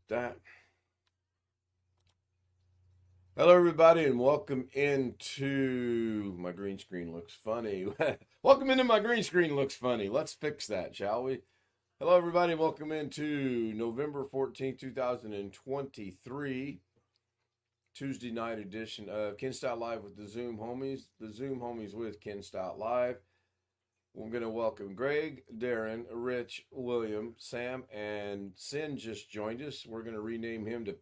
that. Hello, everybody, and welcome into my green screen looks funny. Welcome into my green screen looks funny. Let's fix that, shall we? Hello, everybody. Welcome into November 14th, 2023, Tuesday night edition of Ken Stout Live with the Zoom Homies. The Zoom Homies with Ken Stout Live. We're going to welcome Greg, Darren, Rich, William, Sam, and Sin just joined us. We're going to rename him to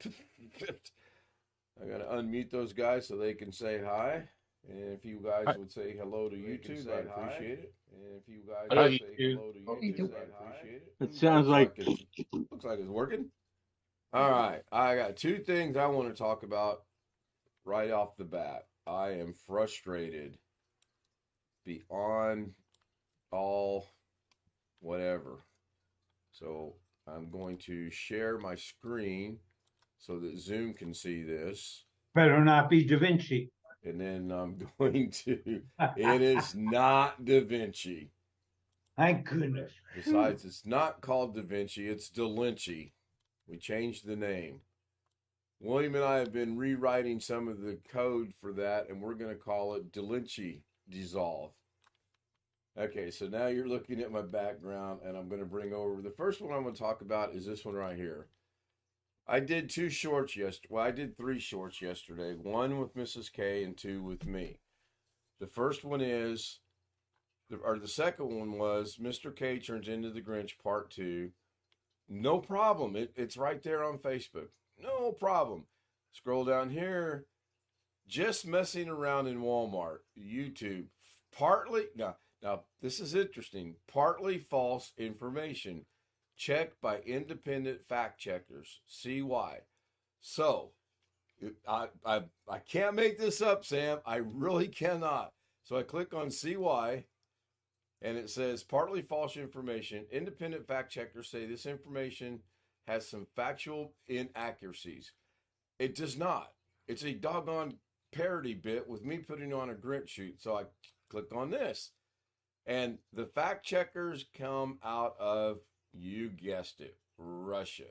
I'm going to unmute those guys so they can say hi. And if you guys would say hello to YouTube, I'd appreciate it. And if you guys Hello, would say YouTube. hello to YouTube, I'd appreciate it. It sounds Looks like it's working. All right. I got two things I want to talk about right off the bat. I am frustrated beyond all whatever. So I'm going to share my screen so that Zoom can see this. better not be Da Vinci. And then I'm going to, it is not Da Vinci. Thank goodness. Besides, it's not called Da Vinci, it's Da Vinci. We changed the name. William and I have been rewriting some of the code for that, and we're going to call it Da Vinci Dissolve. Okay, so now you're looking at my background, and I'm going to bring over, the first one I'm going to talk about is this one right here. I did two shorts yesterday. Well, I did three shorts yesterday. One with Mrs. K and two with me. The first one is, the second one was Mr. K Turns Into the Grinch Part 2. No problem. It's right there on Facebook. No problem. Scroll down here. Just messing around in Walmart. YouTube. Now this is interesting. Partly false information. Checked by independent fact checkers. See why. So, I can't make this up, Sam. I really cannot. So I click on see why, and it says partly false information. Independent fact checkers say this information has some factual inaccuracies. It does not. It's a doggone parody bit with me putting on a Grinch shoot. So I click on this, and the fact checkers come out of, you guessed it, Russia.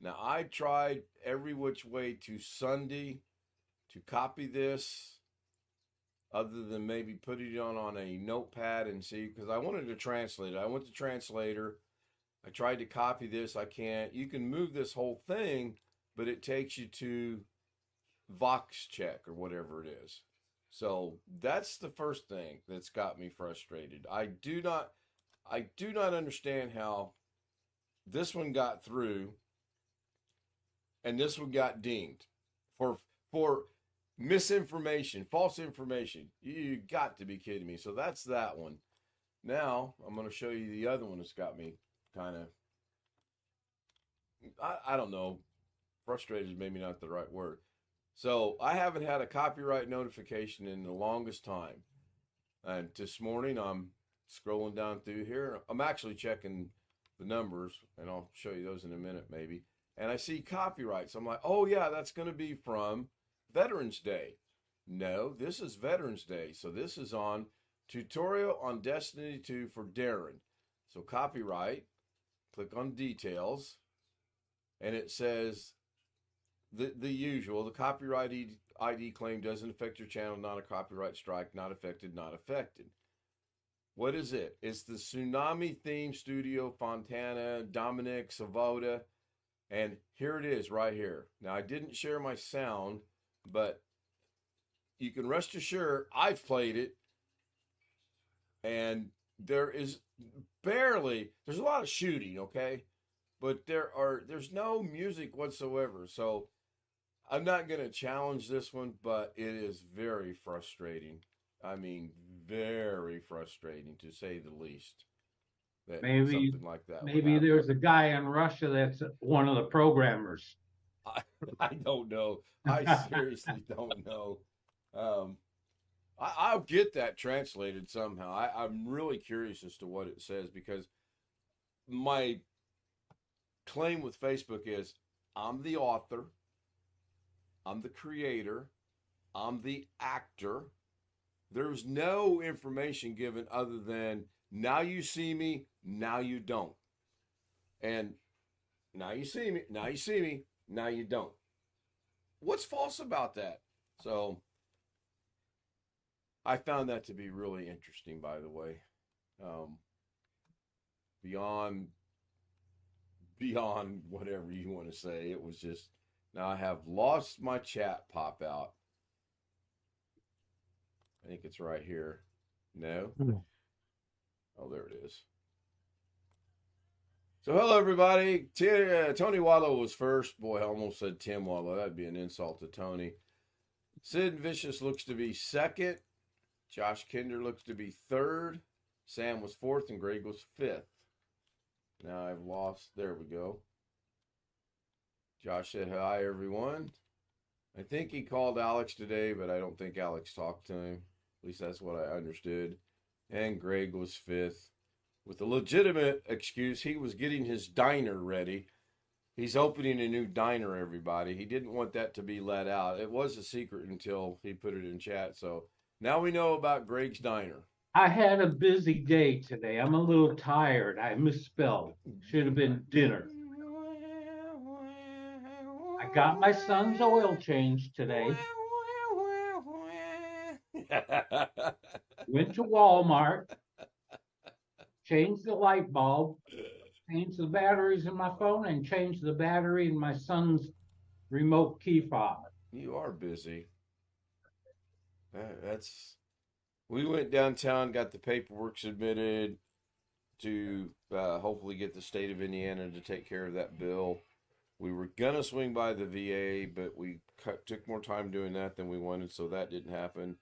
Now, I tried every which way to Sunday to copy this, other than maybe putting it on a notepad and see, because I wanted to translate it. I went to translator. I tried to copy this. I can't. You can move this whole thing, but it takes you to Vox check or whatever it is. So that's the first thing that's got me frustrated. I do not understand how this one got through and this one got dinged for misinformation, false information. You got to be kidding me. So that's that one. Now I'm going to show you the other one that's got me kind of, I don't know, frustrated is maybe not the right word. So I haven't had a copyright notification in the longest time. And this morning I'm scrolling down through here. I'm actually checking the numbers, and I'll show you those in a minute maybe. And I see copyrights. I'm like, oh yeah, that's going to be from Veterans Day. No, this is Veterans Day. So this is on Tutorial on Destiny 2 for Darren. So copyright, click on details, and it says the usual, the copyright ID claim doesn't affect your channel, not a copyright strike, not affected, not affected. What is it? It's the Tsunami Theme Studio Fontana, Dominic Savoda, and here it is right here. Now, I didn't share my sound, but you can rest assured I've played it, and there's a lot of shooting, okay? But there's no music whatsoever, so I'm not going to challenge this one, but it is very frustrating. I mean, very frustrating to say the least. That Maybe something like that. maybe there's a guy in Russia that's one of the programmers. I don't know. I seriously don't know. I'll get that translated somehow. I'm really curious as to what it says, because my claim with Facebook is I'm the author, I'm the creator, I'm the actor. There's no information given other than now you see me, now you don't. And Now you see me. Now you see me. Now you don't. What's false about that? So I found that to be really interesting, by the way. Um, beyond whatever you want to say, it was just, now I have lost my chat pop out. I think it's right here. No? Oh, there it is. So, hello, everybody. Tony Wallow was first. Boy, I almost said Tim Wallow. That'd be an insult to Tony. Sid Vicious looks to be second. Josh Kinder looks to be third. Sam was fourth, and Greg was fifth. Now I've lost. There we go. Josh said hi, everyone. I think he called Alex today, but I don't think Alex talked to him. At least that's what I understood. And Greg was fifth. With a legitimate excuse, he was getting his diner ready. He's opening a new diner, everybody. He didn't want that to be let out. It was a secret until he put it in chat. So now we know about Greg's Diner. I had a busy day today. I'm a little tired. I misspelled. Should have been dinner. I got my son's oil change today. Went to Walmart. Changed the light bulb. Changed the batteries in my phone and changed the battery in my son's remote key fob. You are busy. We went downtown, got the paperwork submitted to hopefully get the state of Indiana to take care of that bill. We were going to swing by the VA, but we took more time doing that than we wanted, so that didn't happen.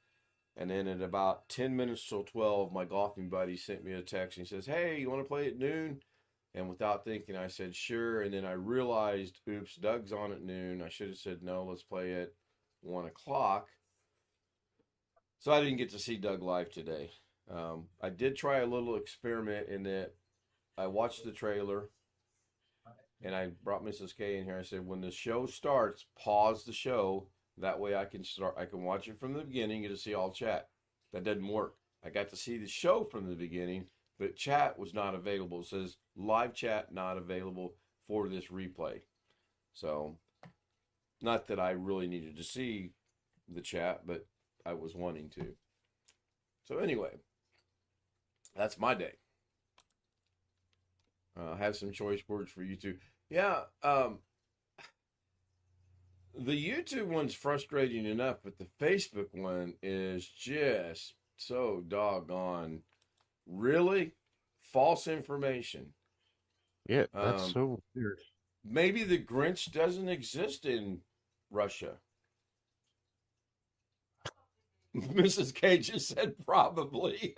And then at about 10 minutes till 12, my golfing buddy sent me a text and he says, hey, you want to play at noon? And without thinking, I said, sure. And then I realized, oops, Doug's on at noon. I should have said, no, let's play at 1 o'clock. So I didn't get to see Doug live today. I did try a little experiment in that I watched the trailer and I brought Mrs. K in here. I said, when the show starts, pause the show. That way I can watch it from the beginning, get to see all chat. That doesn't work. I got to see the show from the beginning, but chat was not available. It says live chat not available for this replay. So, not that I really needed to see the chat, but I was wanting to. So anyway, that's my day. I have some choice words for you too. Yeah, the YouTube one's frustrating enough, but the Facebook one is just so doggone. Really? False information. Yeah, that's so weird. Maybe the Grinch doesn't exist in Russia. Mrs. K just said probably.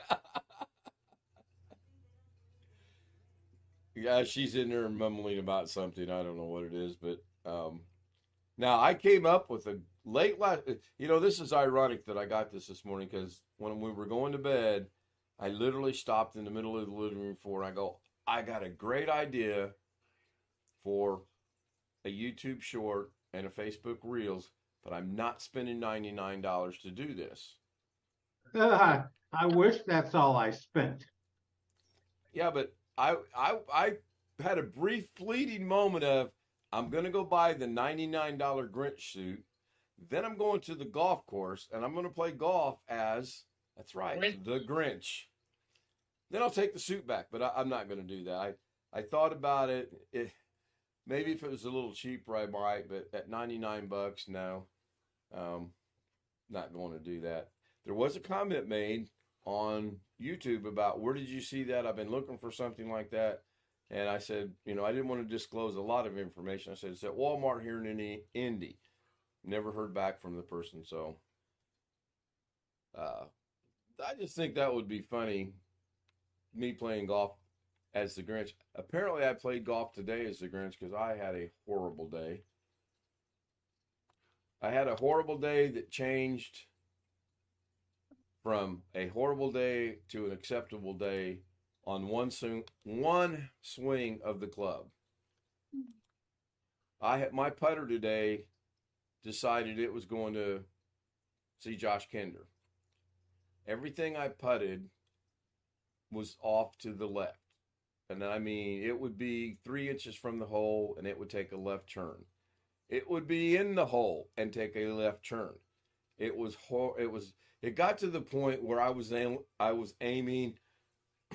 Yeah, she's in there mumbling about something. I don't know what it is, but now I came up with a late last. This is ironic that I got this morning because when we were going to bed, I literally stopped in the middle of the living room floor and I go, I got a great idea for a YouTube short and a Facebook Reels, but I'm not spending $99 to do this. I wish that's all I spent. Yeah, but I had a brief fleeting moment of, I'm going to go buy the $99 Grinch suit. Then I'm going to the golf course and I'm going to play golf as, that's right, the Grinch. Then I'll take the suit back, but I'm not going to do that. I thought about it. Maybe if it was a little cheaper, I might, but at $99, no. Not going to do that. There was a comment made on YouTube about, where did you see that? I've been looking for something like that. And I said, I didn't want to disclose a lot of information. I said, it's at Walmart here in Indy. Never heard back from the person. So I just think that would be funny, me playing golf as the Grinch. Apparently I played golf today as the Grinch because I had a horrible day. I had a horrible day that changed from a horrible day to an acceptable day on one swing of the club. My putter today decided it was going to see Josh Kinder. Everything I putted was off to the left. And I mean, it would be 3 inches from the hole and it would take a left turn. It would be in the hole and take a left turn. It got to the point where I was aiming,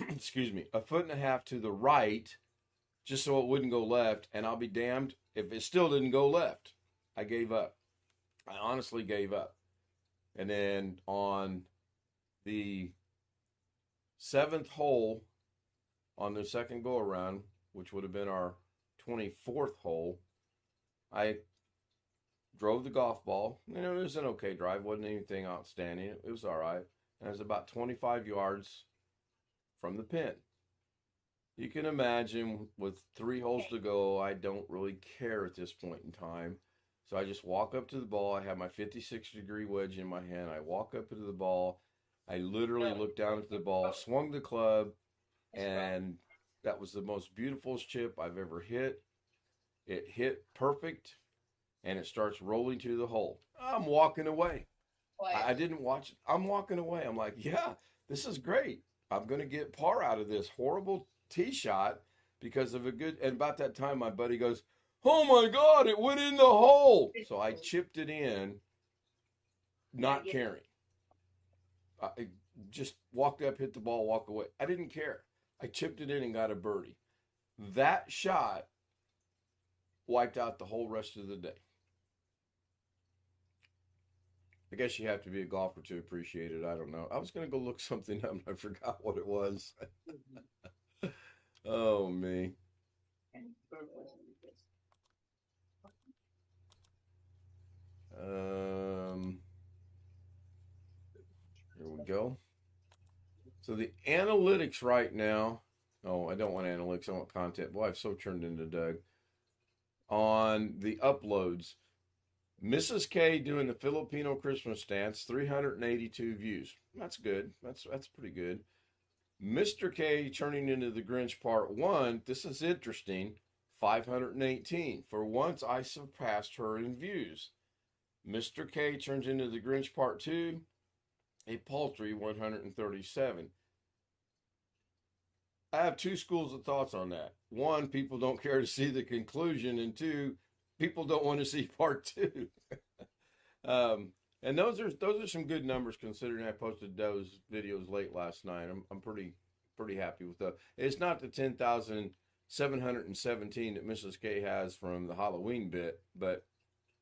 excuse me, 1.5 feet to the right just so it wouldn't go left. And I'll be damned if it still didn't go left. I gave up. I honestly gave up. And then on the 7th hole on the second go around, which would have been our 24th hole, I drove the golf ball. You know, it was an okay drive. Wasn't anything outstanding. It was all right. And it was about 25 yards from the pin. You can imagine with 3 holes to go, I don't really care at this point in time. So I just walk up to the ball. I have my 56-degree wedge in my hand. I walk up to the ball. I literally looked down at the ball, swung the club, and that was the most beautiful chip I've ever hit. It hit perfect, and it starts rolling to the hole. I'm walking away. I didn't watch it. I'm walking away. I'm like, yeah, this is great. I'm going to get par out of this horrible tee shot because of a good. And about that time, my buddy goes, oh my God, it went in the hole. So I chipped it in, not caring. I just walked up, hit the ball, walk away. I didn't care. I chipped it in and got a birdie. That shot wiped out the whole rest of the day. I guess you have to be a golfer to appreciate it. I don't know. I was going to go look something up and I forgot what it was. Oh, me. Here we go. So the analytics right now, I don't want analytics, I want content. Boy, I've so turned into Doug. On the uploads, Mrs. K doing the Filipino Christmas dance, 382 views. That's good. That's pretty good. Mr. K turning into the Grinch Part 1, this is interesting, 518. For once, I surpassed her in views. Mr. K turns into the Grinch Part 2, a paltry 137. I have 2 schools of thoughts on that. 1, people don't care to see the conclusion, and 2, people don't want to see Part 2. And those are some good numbers considering I posted those videos late last night. I'm pretty happy with that. It's not the 10,717 that Mrs. K has from the Halloween bit, but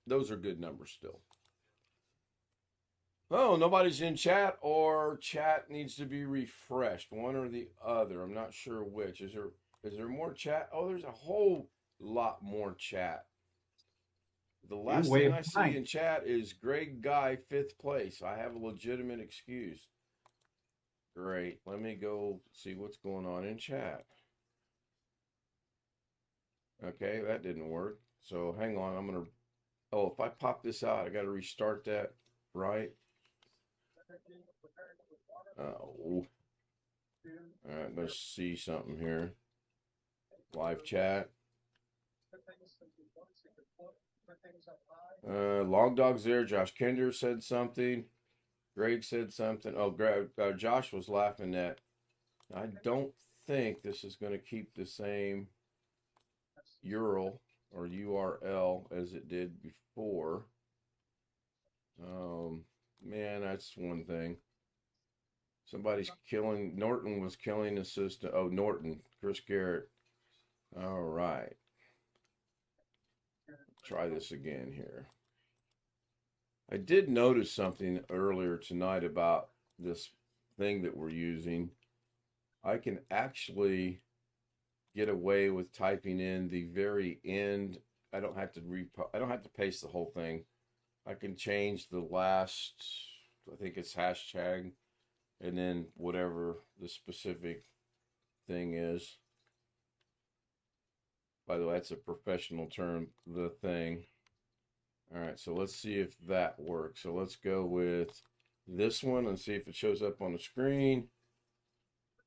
those are good numbers still. Oh, nobody's in chat, or chat needs to be refreshed. One or the other. I'm not sure which. Is there more chat? Oh, there's a whole lot more chat. The last thing I see in chat is Greg Guy, 5th place. I have a legitimate excuse. Great. Let me go see what's going on in chat. Okay, that didn't work. So hang on. I'm going to... Oh, if I pop this out, I got to restart that, right? Oh. All right, let's see something here. Live chat. Long Dog's there. Josh Kinder said something. Greg said something. Oh, Josh was laughing at. I don't think this is going to keep the same URL or URL as it did before. Man, that's one thing. Somebody's killing. Norton was killing the system. Oh, Norton. Chris Garrett. All right. Try this again here. I did notice something earlier tonight about this thing that we're using. I can actually get away with typing in the very end. I don't have to paste the whole thing. I can change the last, I think it's hashtag, and then whatever the specific thing is. By the way, that's a professional term, the thing. All right, so let's see if that works. So let's go with this one and see if it shows up on the screen.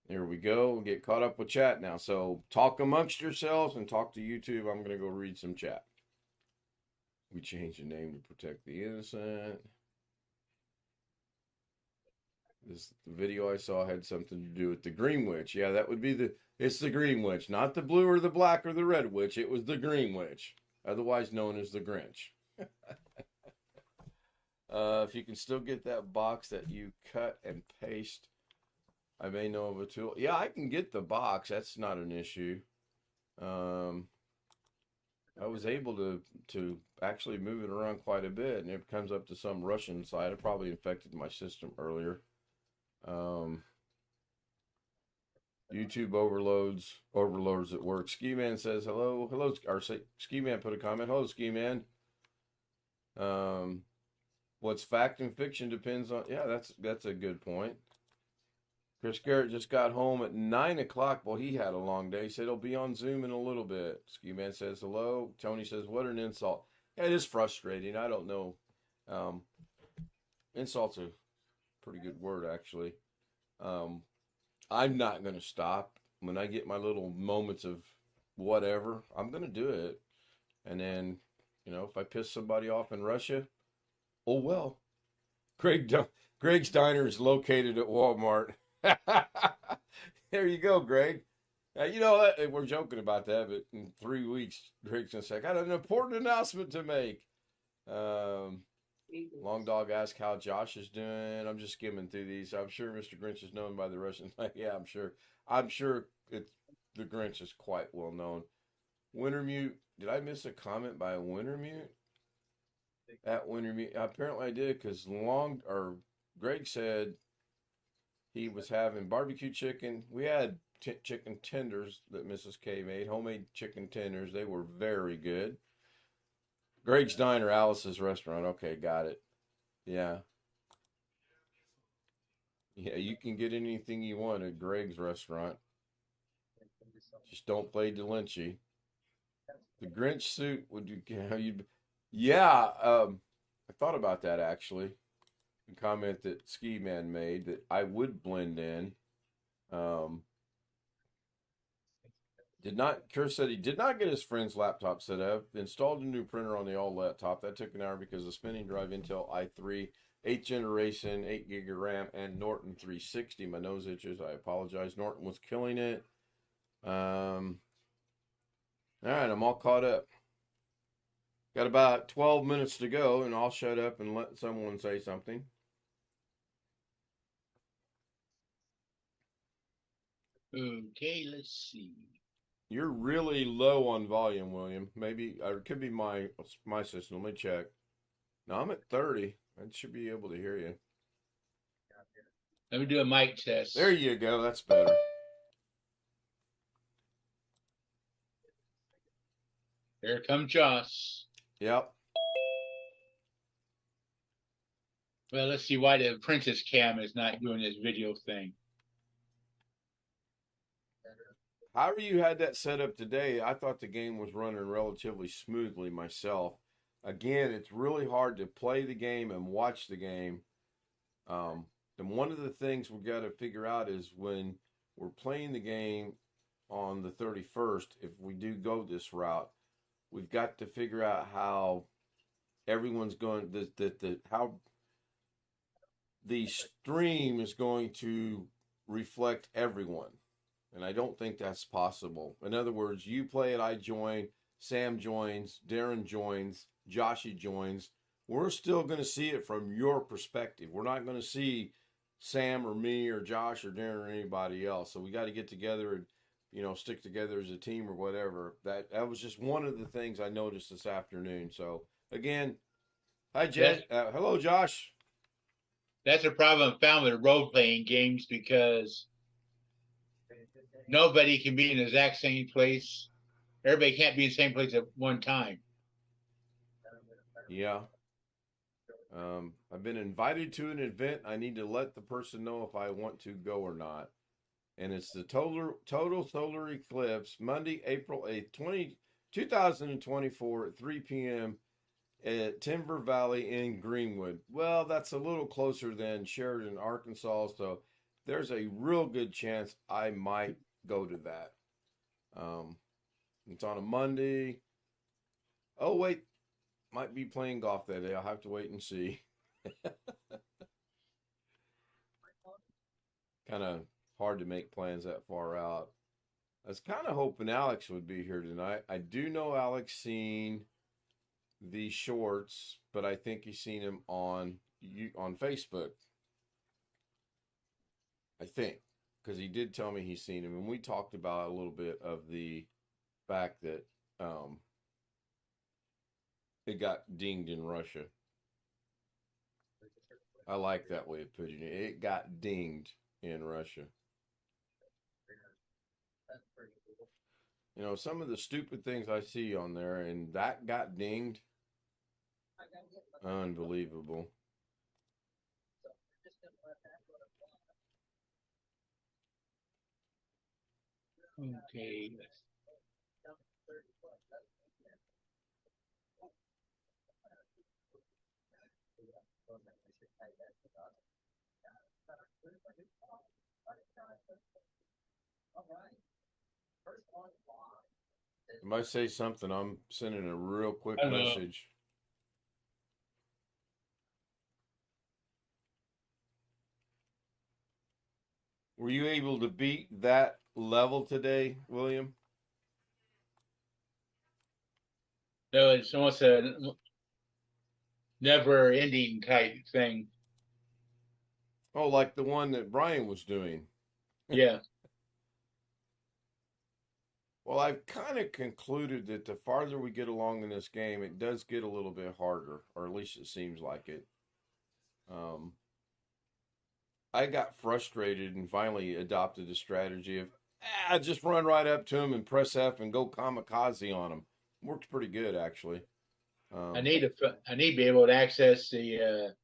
There we go. We'll get caught up with chat now. So talk amongst yourselves and talk to YouTube. I'm going to go read some chat. We changed the name to protect the innocent. This the video I saw had something to do with the green witch. Yeah, that would be it's the green witch, not the blue or the black or the red witch. It was the green witch, otherwise known as the Grinch. If you can still get that box that you cut and paste, I may know of a tool. Yeah, I can get the box. That's not an issue. I was able to actually move it around quite a bit, and it comes up to some Russian site. I probably infected my system earlier. YouTube overloads at work. Ski Man says hello, or Ski Man put a comment. Hello, Ski Man. What's fact and fiction depends on. Yeah, that's a good point. Chris Garrett just got home at 9 o'clock. Well, he had a long day. He said he'll be on Zoom in a little bit. Ski Man says hello. Tony says, what an insult. Yeah, it is frustrating. I don't know. Insult's a pretty good word, actually. I'm not going to stop. When I get my little moments of whatever, I'm going to do it. And then, if I piss somebody off in Russia, oh well. Greg's Diner is located at Walmart. There you go, Greg. We're joking about that, but in 3 weeks, Greg's going to say, I got an important announcement to make. Long Dog asked how Josh is doing. I'm just skimming through these. I'm sure Mr. Grinch is known by the Russians. Yeah, I'm sure. The Grinch is quite well known. Wintermute. Did I miss a comment by Wintermute? At Wintermute. Apparently I did, because Greg said he was having barbecue chicken. We had chicken tenders that Mrs. K made, homemade chicken tenders. They were very good. Greg's Diner, Alice's restaurant. Okay, got it. Yeah. Yeah, you can get anything you want at Greg's restaurant. Just don't play DeLynch. The Grinch suit, yeah, I thought about that actually. A comment that Ski Man made that I would blend in. Kurt said he did not get his friend's laptop set up. Installed a new printer on the old laptop. That took an hour because the spinning drive Intel i3, 8th generation, 8 gig of RAM, and Norton 360. My nose itches. I apologize. Norton was killing it. All right, I'm all caught up. Got about 12 minutes to go, and I'll shut up and let someone say something. Okay, let's see. You're really low on volume, William. Maybe, or it could be my system. Let me check. No, I'm at 30. I should be able to hear you. Let me do a mic test. There you go. That's better. Here comes Josh. Yep. Well, let's see why the Princess Cam is not doing this video thing. However you had that set up today, I thought the game was running relatively smoothly myself. Again, it's really hard to play the game and watch the game. And one of the things we've got to figure out is when we're playing the game on the 31st, if we do go this route, we've got to figure out how everyone's going, how the stream is going to reflect everyone. And I don't think that's possible. In other words, you play it, I join, Sam joins, Darren joins, Joshy joins. We're still going to see it from your perspective. We're not going to see Sam or me or Josh or Darren or anybody else. So we got to get together and, stick together as a team or whatever. That was just one of the things I noticed this afternoon. So, again, hi, Jed. Hello, Josh. That's a problem I found with role-playing games because nobody can be in the exact same place. Everybody can't be in the same place at one time. Yeah. I've been invited to an event. I need to let the person know if I want to go or not. And it's the total solar eclipse, Monday, April 8th, 2024 at 3 p.m. at Timber Valley in Greenwood. Well, that's a little closer than Sheridan, Arkansas, so there's a real good chance I might go to that. It's on a Monday. Oh, wait. Might be playing golf that day. I'll have to wait and see. kind of hard to make plans that far out. I was kind of hoping Alex would be here tonight. I do know Alex seen the shorts, but I think he's seen him on Facebook. I think because he did tell me he's seen him, and we talked about a little bit of the fact that it got dinged in Russia. I like that way of putting it. It got dinged in Russia. You know, some of the stupid things I see on there, and that got dinged. Unbelievable. Okay. If I say something, I'm sending a real quick I know. message. Were you able to beat that level today, William? No, it's almost a never-ending type thing. Oh, like the one that Brian was doing. Yeah. Well, I've kind of concluded that the farther we get along in this game, it does get a little bit harder, or at least it seems like it. I got frustrated and finally adopted the strategy of just run right up to him and press F and go kamikaze on him. Works pretty good, actually. I need to be able to access the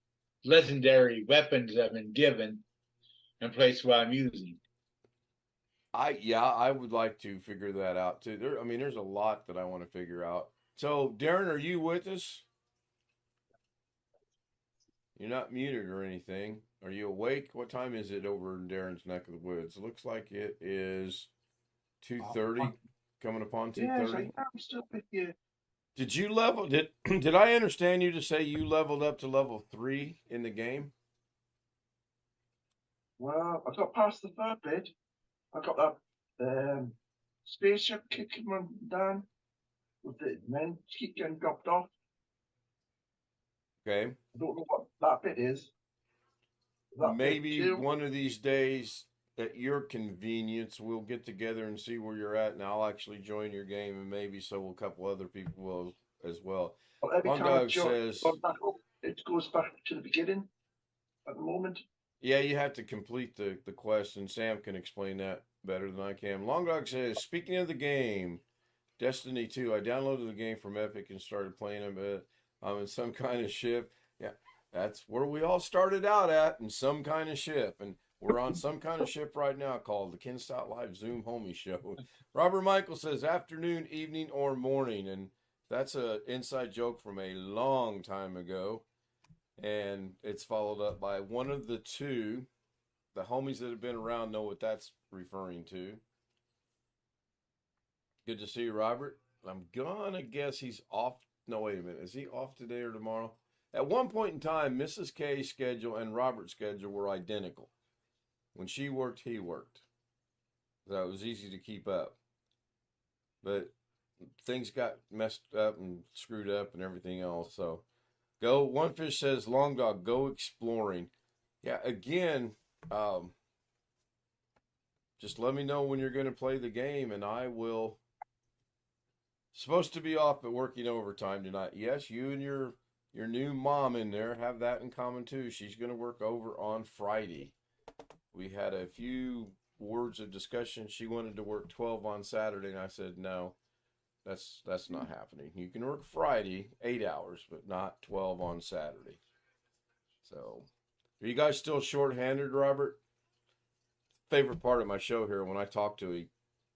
legendary weapons I've been given in place what I'm using. I would like to figure that out too. There's a lot that I want to figure out. So, Darren, are you with us? You're not muted or anything. Are you awake? What time is it over in Darren's neck of the woods? It looks like it is 2:30, coming upon 2:30. Yes, I'm still with you. Did you level? Did I understand you to say you leveled up to level 3 in the game? Well, I got past the third bit. I got that spaceship kicking one down with the men keep getting dropped off. Okay. I don't know what that bit is. Maybe one of these days, at your convenience, we'll get together and see where you're at, and I'll actually join your game, and maybe so will a couple other people will as well. Well, every Long time Dog says it goes back to the beginning at the moment. Yeah, you have to complete the quest, and Sam can explain that better than I can. Long Dog says, speaking of the game, Destiny 2, I downloaded the game from Epic and started playing it. I'm in some kind of ship. Yeah, that's where we all started out at, in some kind of ship. And we're on some kind of ship right now called the Ken Stout Live Zoom Homie Show. Robert Michael says, afternoon, evening, or morning. And that's an inside joke from a long time ago. And it's followed up by one of the two. The homies that have been around know what that's referring to. Good to see you, Robert. I'm gonna guess he's off. No, wait a minute. Is he off today or tomorrow? At one point in time, Mrs. K's schedule and Robert's schedule were identical. When she worked, he worked. So it was easy to keep up. But things got messed up and screwed up and everything else. So go. One Fish says, Long Dog, go exploring. Yeah, again, just let me know when you're going to play the game, and I will. Supposed to be off, but working overtime tonight. Yes, you and your new mom in there have that in common too. She's going to work over on Friday. We had a few words of discussion. She wanted to work 12 on Saturday, and I said no. That's not happening. You can work Friday, 8 hours, but not 12 on Saturday. So, are you guys still short-handed, Robert? Favorite part of my show here when I talk to a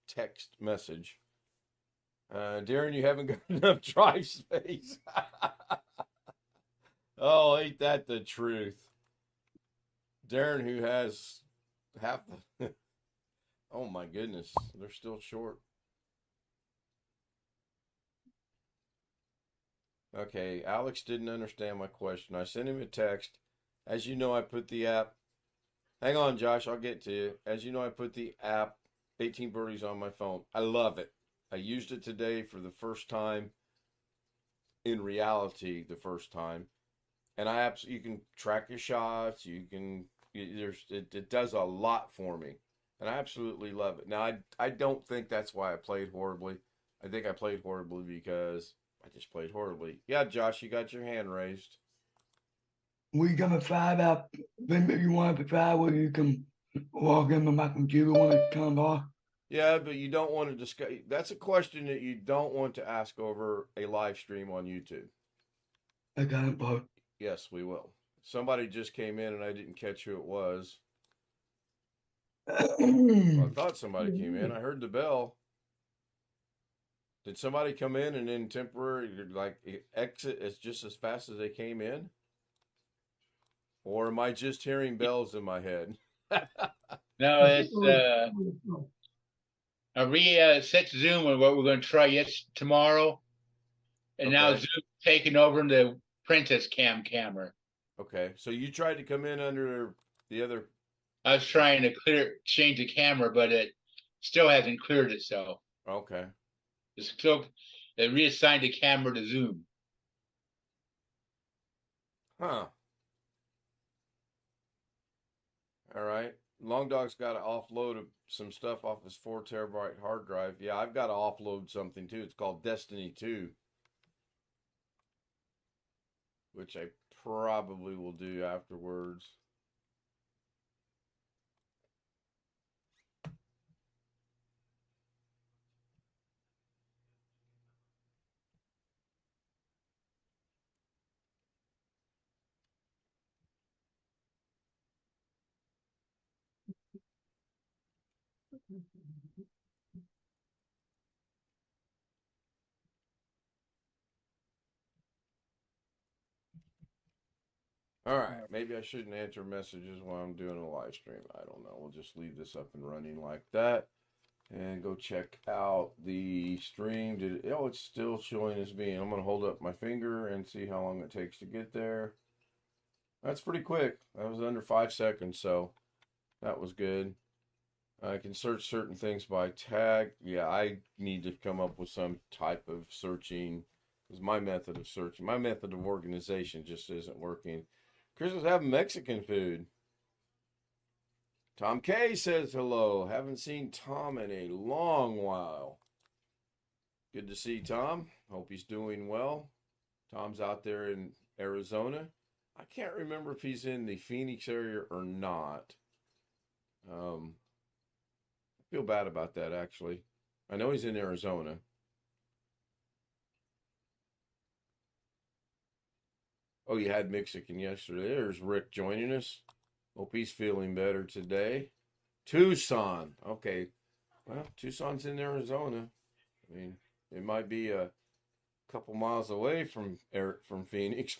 text message. Darren, you haven't got enough drive space. Oh, ain't that the truth? Darren, who has half the... Oh, my goodness. They're still short. Okay, Alex didn't understand my question. I sent him a text. As you know, I put the app Hang on, Josh. I'll get to you. As you know, I put the app 18 Birdies on my phone. I love it. I used it today for the first time in reality, the first time. And you can track your shots. It does a lot for me. And I absolutely love it. Now, I don't think that's why I played horribly. I think I played horribly because I just played horribly. Yeah, Josh, you got your hand raised. We gonna find out maybe you want to try where you can log into my computer when it comes off. Yeah, but you don't want to discuss. That's a question that you don't want to ask over a live stream on YouTube. I got it, bud. Yes, we will. Somebody just came in and I didn't catch who it was. Well, I thought somebody came in. I heard the bell. Did somebody come in and then temporarily exit as just as fast as they came in? Or am I just hearing bells in my head? No, it's I reset Zoom on what we're going to try tomorrow, and now Okay. Zoom taking over the Princess camera. Okay, so you tried to come in under the other. I was trying to change the camera, but it still hasn't cleared itself. Okay. It reassigned the camera to Zoom. Huh. All right. Long Dog's got to offload some stuff off his 4 terabyte hard drive. Yeah, I've got to offload something too. It's called Destiny 2, which I probably will do afterwards. All right, maybe I shouldn't answer messages while I'm doing a live stream. I don't know. We'll just leave this up and running like that and go check out the stream. It's still showing as being. I'm going to hold up my finger and see how long it takes to get there. That's pretty quick. That was under 5 seconds, so that was good. I can search certain things by tag. Yeah, I need to come up with some type of searching because my method of organization just isn't working. Chris is having Mexican food. Tom K says hello. Haven't seen Tom in a long while. Good to see Tom. Hope he's doing well. Tom's out there in Arizona. I can't remember if he's in the Phoenix area or not. I feel bad about that, actually. I know he's in Arizona. Oh, you had Mexican yesterday. There's Rick joining us. Hope he's feeling better today. Tucson. Okay. Well, Tucson's in Arizona. I mean, it might be a couple miles away from Phoenix.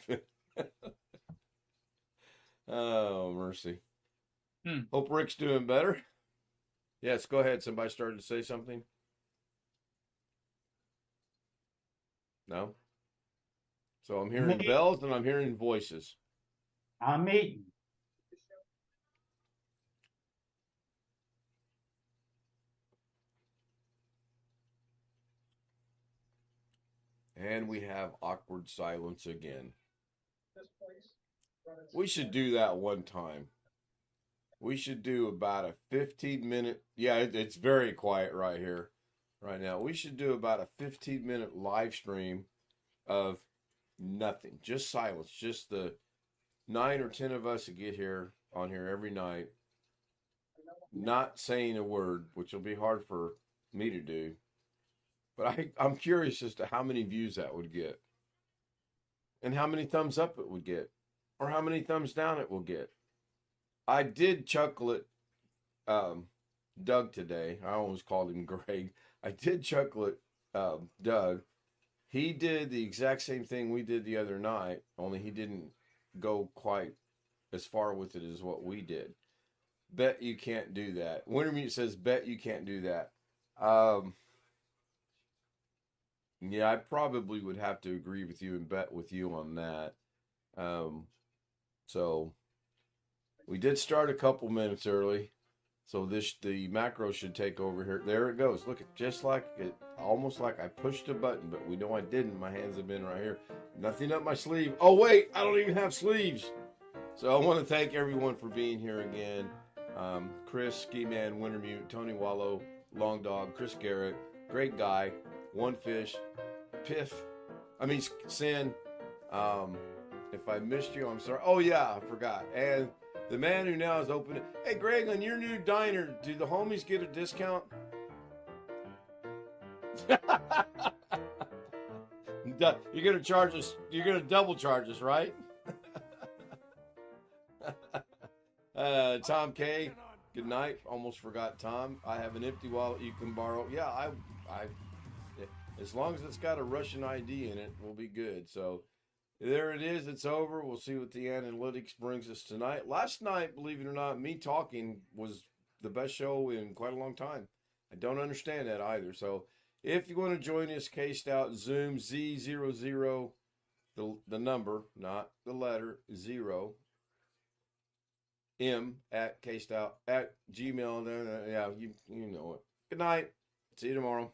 Oh, mercy. Hope Rick's doing better. Yes, go ahead. Somebody started to say something. No? So I'm hearing bells and I'm hearing voices. I'm eating. And we have awkward silence again. We should do that one time. We should do about a 15-minute. Yeah, it's very quiet right here, right now. We should do about a 15-minute live stream of nothing, just silence, just the 9 or 10 of us that get here on here every night, not saying a word, which will be hard for me to do. But I'm curious as to how many views that would get, and how many thumbs up it would get, or how many thumbs down it will get. I did chuckle at Doug today. I almost called him Greg. I did chuckle at Doug. He did the exact same thing we did the other night, only he didn't go quite as far with it as what we did. Bet you can't do that. Wintermute says, bet you can't do that. Yeah, I probably would have to agree with you and bet with you on that. So We did start a couple minutes early, so the macro should take over here. There it goes. Look, just like it, almost like I pushed a button, but we know I didn't. My hands have been right here. Nothing up my sleeve. Oh wait, I don't even have sleeves. So I want to thank everyone for being here again. Chris, Ski Man, Wintermute, Tony Wallow, Long Dog, Chris Garrett, great guy, One Fish, Sin. If I missed you, I'm sorry. Oh yeah, I forgot. And the man who now is opening. Hey Greg, on your new diner, do the homies get a discount? You're gonna charge us. You're gonna double charge us, right? Tom K, good night. Almost forgot Tom. I have an empty wallet you can borrow. Yeah, I as long as it's got a Russian ID in it, we'll be good. So there it is. It's over. We'll see what the analytics brings us tonight. Last night, believe it or not, me talking was the best show in quite a long time. I don't understand that either. So if you want to join us, K-Stout, Zoom, Z00, the number, not the letter, 0, M at K-Stout at Gmail. Yeah, you know it. Good night. See you tomorrow.